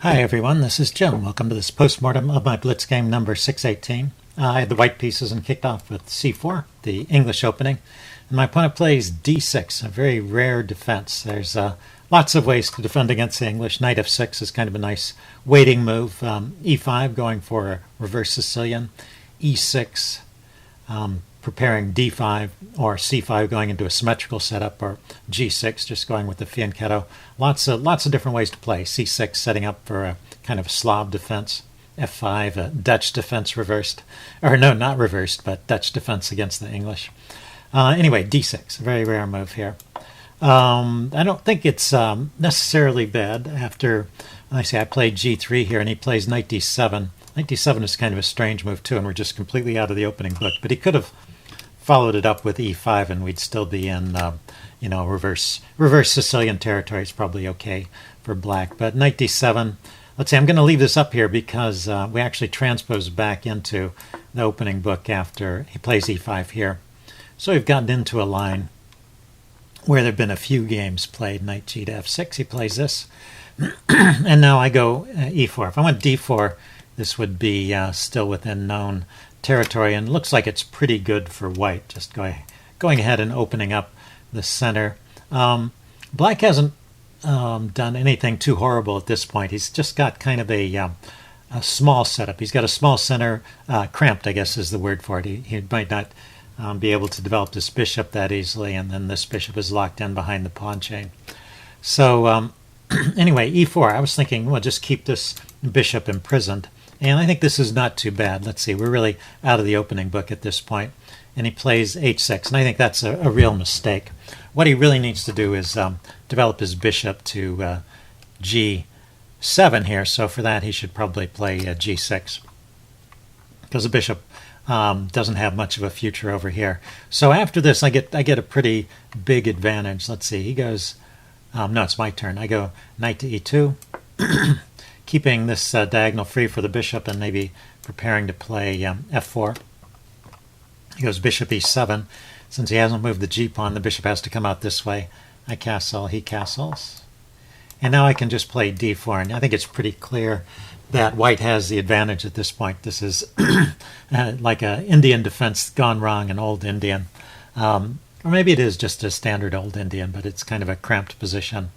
Hi everyone, this is Jim. Welcome to this postmortem of my Blitz game number 618. I had the white pieces and kicked off with c4, the English opening. And my opponent plays d6, a very rare defense. There's lots of ways to defend against the English. Knight f6 is kind of a nice waiting move. e5 going for a reverse Sicilian. e6 preparing d5 or c5 going into a symmetrical setup, or g6 just going with the fianchetto. Lots of different ways to play. c6 setting up for a kind of Slav defense. f5 a Dutch defense reversed, or no, not reversed, but Dutch defense against the English. Anyway, d6, a very rare move here. I don't think it's necessarily bad. After I played g3 here, and he plays knight d7. Knight d7 is kind of a strange move too, and we're just completely out of the opening book. But he could have followed it up with e5, and we'd still be in, reverse Sicilian territory. It's probably okay for black. But knight d7. Let's see. I'm going to leave this up here because we actually transpose back into the opening book after he plays e5 here. So we've gotten into a line where there have been a few games played. Knight g to f6. He plays this, and now I go e4. If I went d4, this would be still within known territory, and it looks like it's pretty good for white, just going ahead and opening up the center. Black hasn't done anything too horrible at this point. He's just got kind of a small setup. He's got a small center, cramped, I guess is the word for it. He might not be able to develop this bishop that easily, and then this bishop is locked in behind the pawn chain. So anyway, e4, I was thinking, well, just keep this bishop imprisoned. And I think this is not too bad. Let's see, we're really out of the opening book at this point. And he plays h6, and I think that's a real mistake. What he really needs to do is develop his bishop to g7 here. So for that, he should probably play g6, because the bishop doesn't have much of a future over here. So after this, I get a pretty big advantage. Let's see, he goes, no, it's my turn. I go knight to e2. Keeping this diagonal free for the bishop, and maybe preparing to play f4. He goes bishop e7. Since he hasn't moved the g-pawn, the bishop has to come out this way. I castle, he castles. And now I can just play d4, and I think it's pretty clear that white has the advantage at this point. This is like an Indian defense gone wrong, an old Indian. Or maybe it is just a standard old Indian, but it's kind of a cramped position.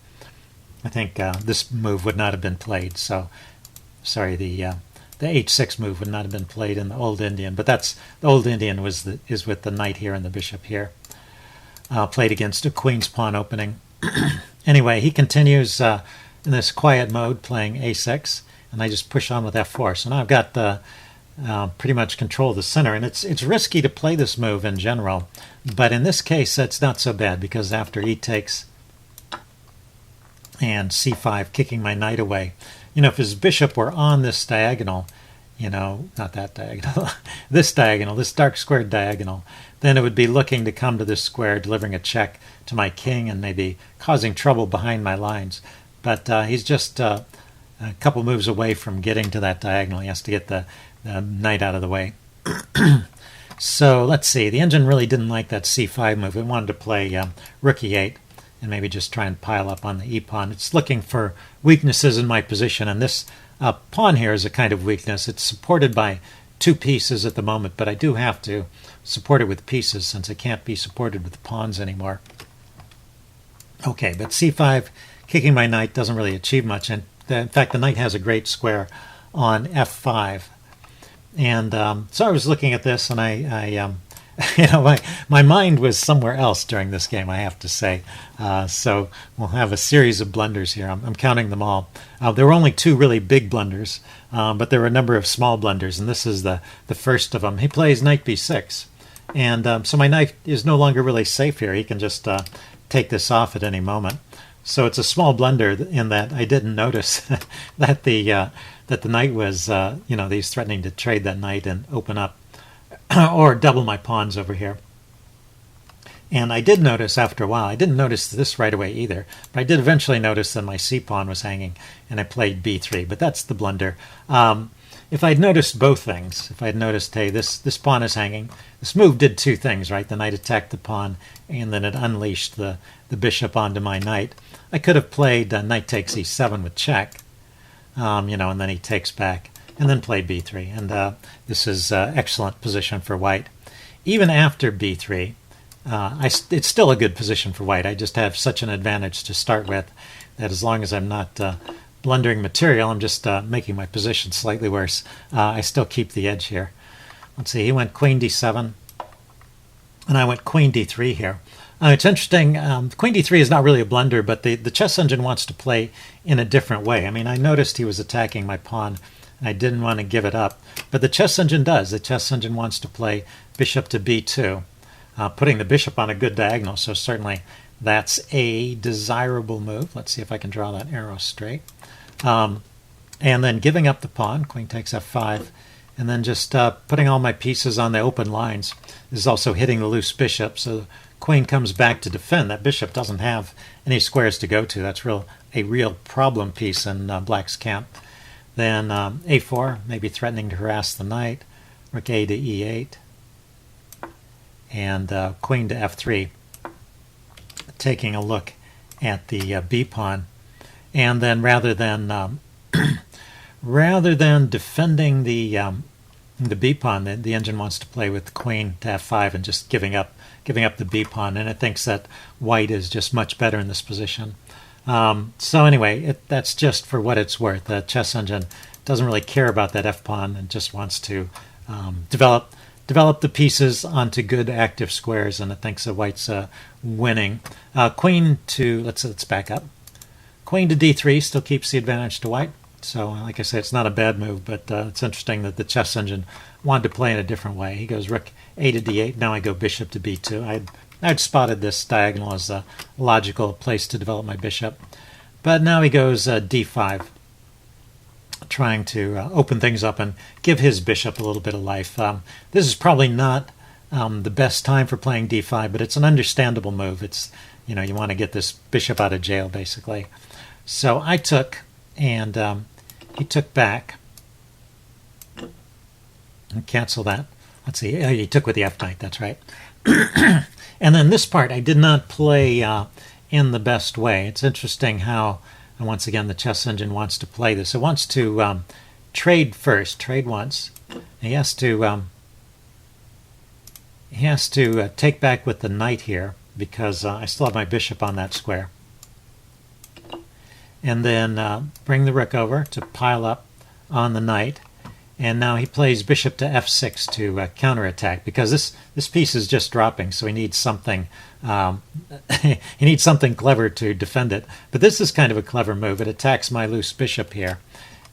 I think this move would not have been played. So, sorry, the h6 move would not have been played in the old Indian. But that's the old Indian is with the knight here and the bishop here. Played against a queen's pawn opening. Anyway, he continues in this quiet mode, playing a6, and I just push on with f4. So now I've got pretty much control of the center, and it's risky to play this move in general. But in this case, it's not so bad, because after e takes and c5, kicking my knight away. If his bishop were on this diagonal, not that diagonal, this diagonal, this dark squared diagonal, then it would be looking to come to this square, delivering a check to my king and maybe causing trouble behind my lines. But he's just a couple moves away from getting to that diagonal. He has to get the knight out of the way. So let's see. The engine really didn't like that c5 move. It wanted to play rook e8. And maybe just try and pile up on the e-pawn. It's looking for weaknesses in my position, and this pawn here is a kind of weakness. It's supported by two pieces at the moment, but I do have to support it with pieces since it can't be supported with pawns anymore. Okay, but c5, kicking my knight, doesn't really achieve much. And in fact, the knight has a great square on f5. And so I was looking at this, and I my mind was somewhere else during this game, I have to say. So we'll have a series of blunders here. I'm counting them all. There were only two really big blunders, but there were a number of small blunders, and this is the first of them. He plays knight b6, and so my knight is no longer really safe here. He can just take this off at any moment. So it's a small blunder in that I didn't notice that the knight was, he's threatening to trade that knight and open up or double my pawns over here. And I did notice after a while, I didn't notice this right away either, but I did eventually notice that my c-pawn was hanging, and I played b3, but that's the blunder. If I'd noticed both things, if I'd noticed, hey, this pawn is hanging, this move did two things, right? The knight attacked the pawn, and then it unleashed the bishop onto my knight. I could have played knight takes e7 with check, and then he takes back, and then play b3. And this is excellent position for white. Even after b3, it's still a good position for white. I just have such an advantage to start with that as long as I'm not blundering material, I'm just making my position slightly worse. I still keep the edge here. Let's see, he went queen d7, and I went queen d3 here. It's interesting, queen d3 is not really a blunder, but the chess engine wants to play in a different way. I mean, I noticed he was attacking my pawn, and I didn't want to give it up. But the chess engine does. The chess engine wants to play bishop to b2, putting the bishop on a good diagonal, so certainly that's a desirable move. Let's see if I can draw that arrow straight. And then giving up the pawn, queen takes f5, and then just putting all my pieces on the open lines. This is also hitting the loose bishop, so the queen comes back to defend. That bishop doesn't have any squares to go to. That's a real problem piece in black's camp. Then a4, maybe threatening to harass the knight. Rook a to e8, and queen to f3, taking a look at the b pawn. And then rather than defending the b pawn, the engine wants to play with the queen to f5 and just giving up the b pawn, and it thinks that white is just much better in this position. So anyway, that's just for what it's worth. The chess engine doesn't really care about that f pawn and just wants to develop the pieces onto good active squares, and it thinks that white's winning. Queen to let's back up. Queen to d3 still keeps the advantage to white. So, like I said, it's not a bad move, but it's interesting that the chess engine wanted to play in a different way. He goes rook a to d8. Now I go bishop to b2. I'd spotted this diagonal as a logical place to develop my bishop. But now he goes d5, trying to open things up and give his bishop a little bit of life. This is probably not the best time for playing d5, but it's an understandable move. It's, you want to get this bishop out of jail, basically. So I took, and he took back. And cancel that. Let's see, he took with the f-knight, that's right. And then this part I did not play in the best way. It's interesting how, and once again, the chess engine wants to play this. It wants to trade first, trade once. He has to take back with the knight here, because I still have my bishop on that square. And then bring the rook over to pile up on the knight. And now he plays bishop to f6 to counterattack, because this piece is just dropping, so he needs something he needs something clever to defend it. But this is kind of a clever move. It attacks my loose bishop here,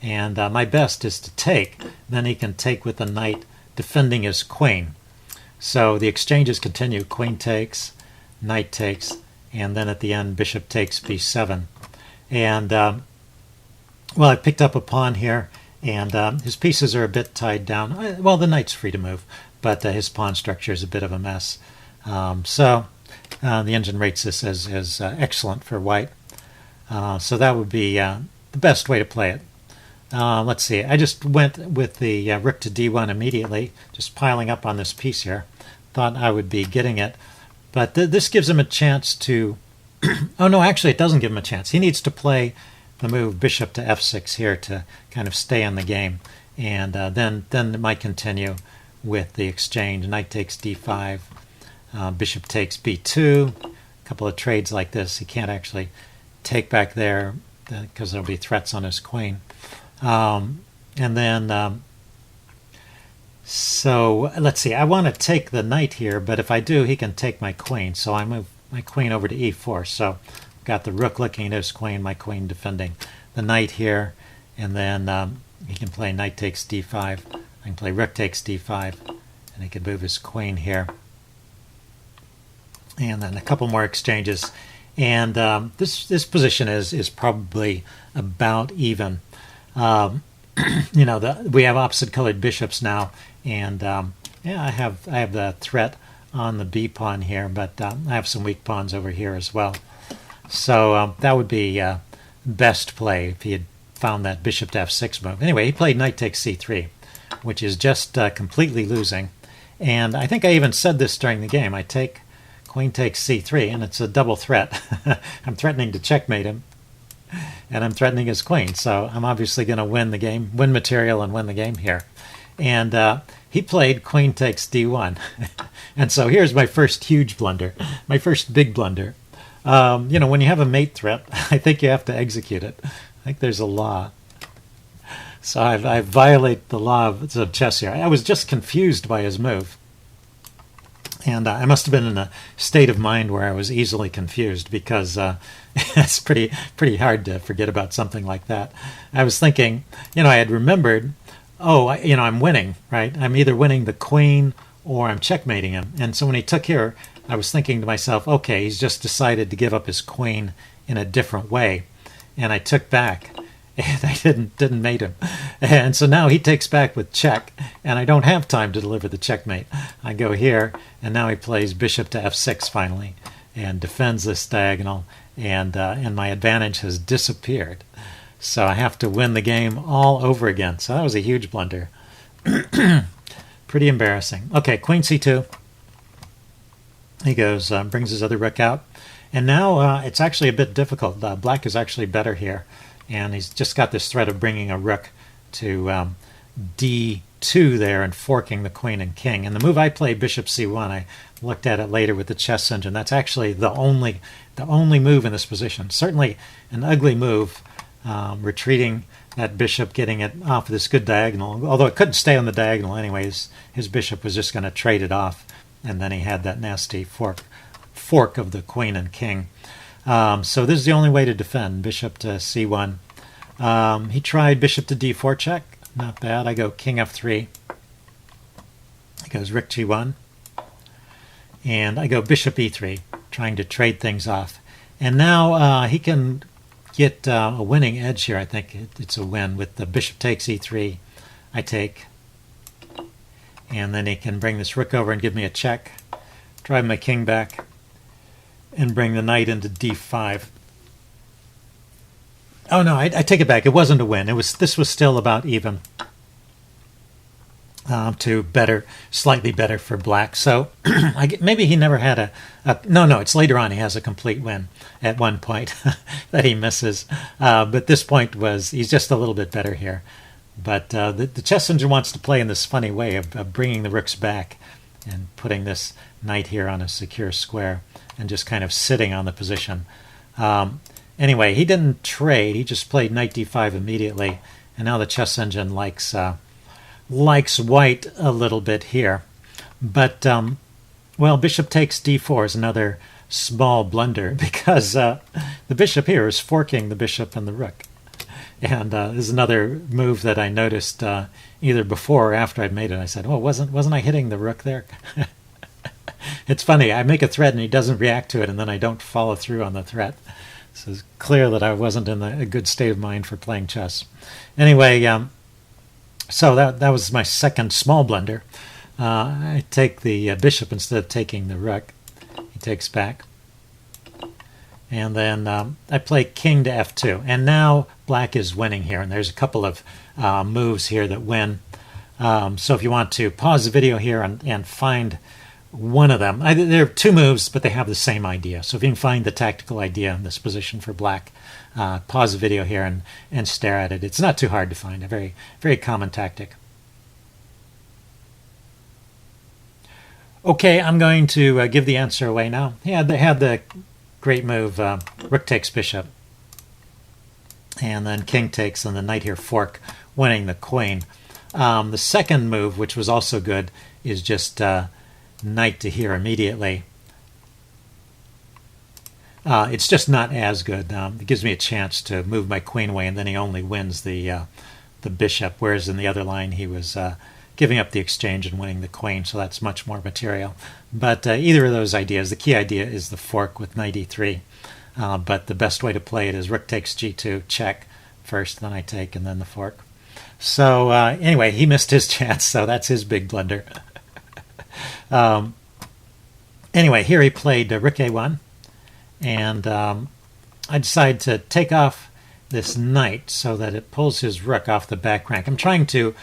and my best is to take. Then he can take with the knight, defending his queen. So the exchanges continue. Queen takes, knight takes, and then at the end bishop takes b7. And well, I picked up a pawn here, and his pieces are a bit tied down. Well, the knight's free to move, but his pawn structure is a bit of a mess. So the engine rates this as excellent for white. So that would be the best way to play it. Let's see. I just went with the rook to d1 immediately, just piling up on this piece here. Thought I would be getting it, but this gives him a chance to... Oh no, actually it doesn't give him a chance. He needs to play the move bishop to f6 here to kind of stay in the game, and then it might continue with the exchange. Knight takes d5, bishop takes b2. A couple of trades like this. He can't actually take back there because there'll be threats on his queen. And then so let's see. I want to take the knight here, but if I do, he can take my queen. So I move my queen over to e4. So I've got the rook looking at his queen, my queen defending the knight here, and then he can play knight takes d5. I can play rook takes d5, and he can move his queen here. And then a couple more exchanges, and this position is probably about even. We have opposite colored bishops now, and yeah, I have the threat on the b pawn here, but I have some weak pawns over here as well. So that would be best play if he had found that bishop to f6 move. Anyway, he played knight takes c3, which is just completely losing. And I think I even said this during the game. I take queen takes c3, and it's a double threat. I'm threatening to checkmate him, and I'm threatening his queen. So I'm obviously going to win the game, win material, and win the game here. And he played queen takes d1. And so here's my first huge blunder, my first big blunder. When you have a mate threat, I think you have to execute it. I think there's a law. So I violate the law of chess here. I was just confused by his move. And I must have been in a state of mind where I was easily confused, because it's pretty hard to forget about something like that. I was thinking, I had remembered, I'm winning, right? I'm either winning the queen or I'm checkmating him. And so when he took here, I was thinking to myself, okay, he's just decided to give up his queen in a different way. And I took back, and I didn't mate him. And so now he takes back with check, and I don't have time to deliver the checkmate. I go here, and now he plays bishop to f6 finally, and defends this diagonal, and my advantage has disappeared. So I have to win the game all over again. So that was a huge blunder. Pretty embarrassing. Okay, queen c2. He goes, brings his other rook out. And now it's actually a bit difficult. Black is actually better here. And he's just got this threat of bringing a rook to d2 there and forking the queen and king. And the move I play, bishop c1, I looked at it later with the chess engine. That's actually the only move in this position. Certainly an ugly move, retreating that bishop, getting it off of this good diagonal. Although it couldn't stay on the diagonal anyways. His bishop was just going to trade it off. And then he had that nasty fork of the queen and king. So this is the only way to defend, bishop to c1. He tried bishop to d4 check. Not bad. I go king f3. He goes rook g1. And I go bishop e3, trying to trade things off. And now he can get a winning edge here. I think it's a win with the bishop takes e3. I take. And then he can bring this rook over and give me a check. Drive my king back. And bring the knight into d5. Oh no, I take it back. It wasn't a win. This was still about even. To better, slightly better for black. So maybe he never had no, it's later on he has a complete win at one point that he misses. But this point he's just a little bit better here. But the chess engine wants to play in this funny way of bringing the rooks back and putting this knight here on a secure square and just kind of sitting on the position. Anyway, he didn't trade. He just played knight d5 immediately. And now the chess engine likes white a little bit here. But, bishop takes d4 is another small blunder, because the bishop here is forking the bishop and the rook. And this is another move that I noticed either before or after I'd made it. I said, wasn't I hitting the rook there? It's funny. I make a threat and he doesn't react to it, and then I don't follow through on the threat. So it's clear that I wasn't in a good state of mind for playing chess. Anyway, so that was my second small blunder. I take the bishop instead of taking the rook. He takes back. And then I play king to f2. And now black is winning here. And there's a couple of moves here that win. So if you want to pause the video here and find one of them. There are two moves, but they have the same idea. So if you can find the tactical idea in this position for black, pause the video here and stare at it. It's not too hard to find. A very, very common tactic. Okay, I'm going to give the answer away now. Yeah, they had the great move, rook takes bishop. And then king takes, and the knight here fork, winning the queen. The second move, which was also good, is just knight to here immediately. It's just not as good. It gives me a chance to move my queen away, and then he only wins the bishop, whereas in the other line he was giving up the exchange and winning the queen, so that's much more material. But either of those ideas, the key idea is the fork with knight e3. But the best way to play it is rook takes g2, check first, then I take, and then the fork. So anyway, he missed his chance, so that's his big blunder. Anyway, here he played rook a1, and I decided to take off this knight so that it pulls his rook off the back rank. I'm trying to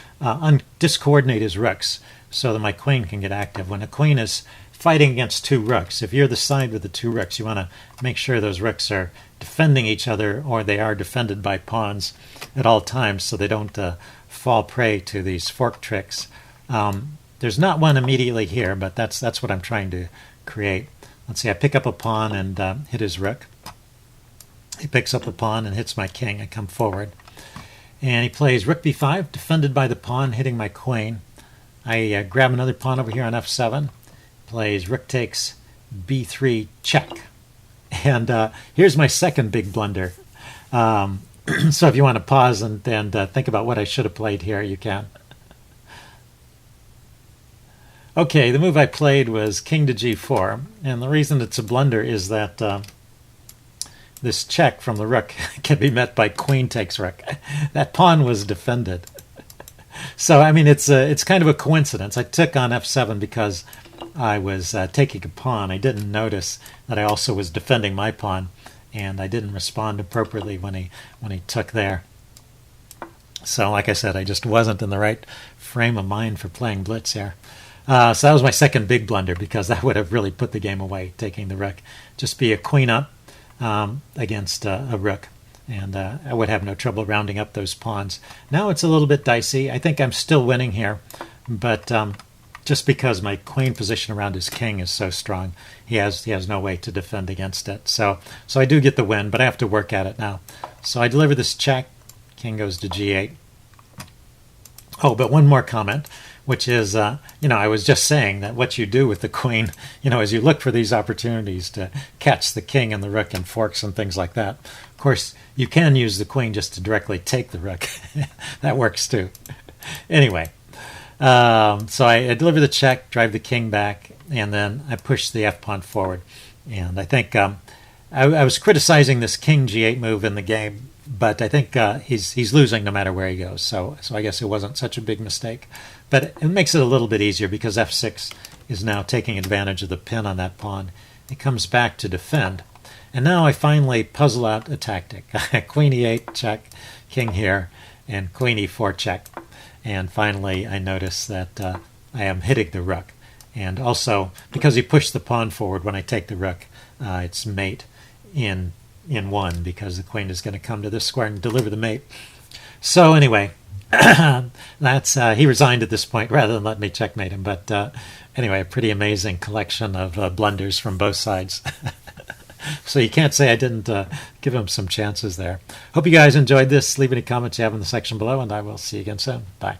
discoordinate his rooks so that my queen can get active. When a queen is fighting against two rooks. If you're the side with the two rooks, you want to make sure those rooks are defending each other, or they are defended by pawns at all times, so they don't fall prey to these fork tricks. There's not one immediately here, but that's what I'm trying to create. Let's see, I pick up a pawn and hit his rook. He picks up a pawn and hits my king. I come forward. And he plays rook b5, defended by the pawn, hitting my queen. I grab another pawn over here on f7. Plays rook takes b3 check. And here's my second big blunder. So if you want to pause and think about what I should have played here, you can. Okay, the move I played was king to g4. And the reason it's a blunder is that this check from the rook can be met by queen takes rook. That pawn was defended. So, I mean, it's kind of a coincidence. I took on f7 because I was taking a pawn. I didn't notice that I also was defending my pawn, and I didn't respond appropriately when he took there. So, like I said, I just wasn't in the right frame of mind for playing Blitz here. So that was my second big blunder, because that would have really put the game away, taking the rook. Just be a queen up against a rook, and I would have no trouble rounding up those pawns. Now it's a little bit dicey. I think I'm still winning here, but just because my queen position around his king is so strong, he has no way to defend against it. So I do get the win, but I have to work at it now. So I deliver this check. King goes to g8. Oh, but one more comment, which is, I was just saying that what you do with the queen, is you look for these opportunities to catch the king and the rook and forks and things like that. Of course, you can use the queen just to directly take the rook. That works too. Anyway, so I deliver the check, drive the king back, and then I push the f-pawn forward. And I think I was criticizing this king g8 move in the game, but I think he's losing no matter where he goes. So I guess it wasn't such a big mistake. But it makes it a little bit easier because f6 is now taking advantage of the pin on that pawn. It comes back to defend. And now I finally puzzle out a tactic. Queen e8 check, king here, and queen e4 check. And finally I notice that I am hitting the rook. And also, because he pushed the pawn forward when I take the rook, it's mate in 1, because the queen is going to come to this square and deliver the mate. So anyway, that's he resigned at this point rather than let me checkmate him. But anyway, a pretty amazing collection of blunders from both sides. So you can't say I didn't give him some chances there. Hope you guys enjoyed this. Leave any comments you have in the section below, and I will see you again soon. Bye.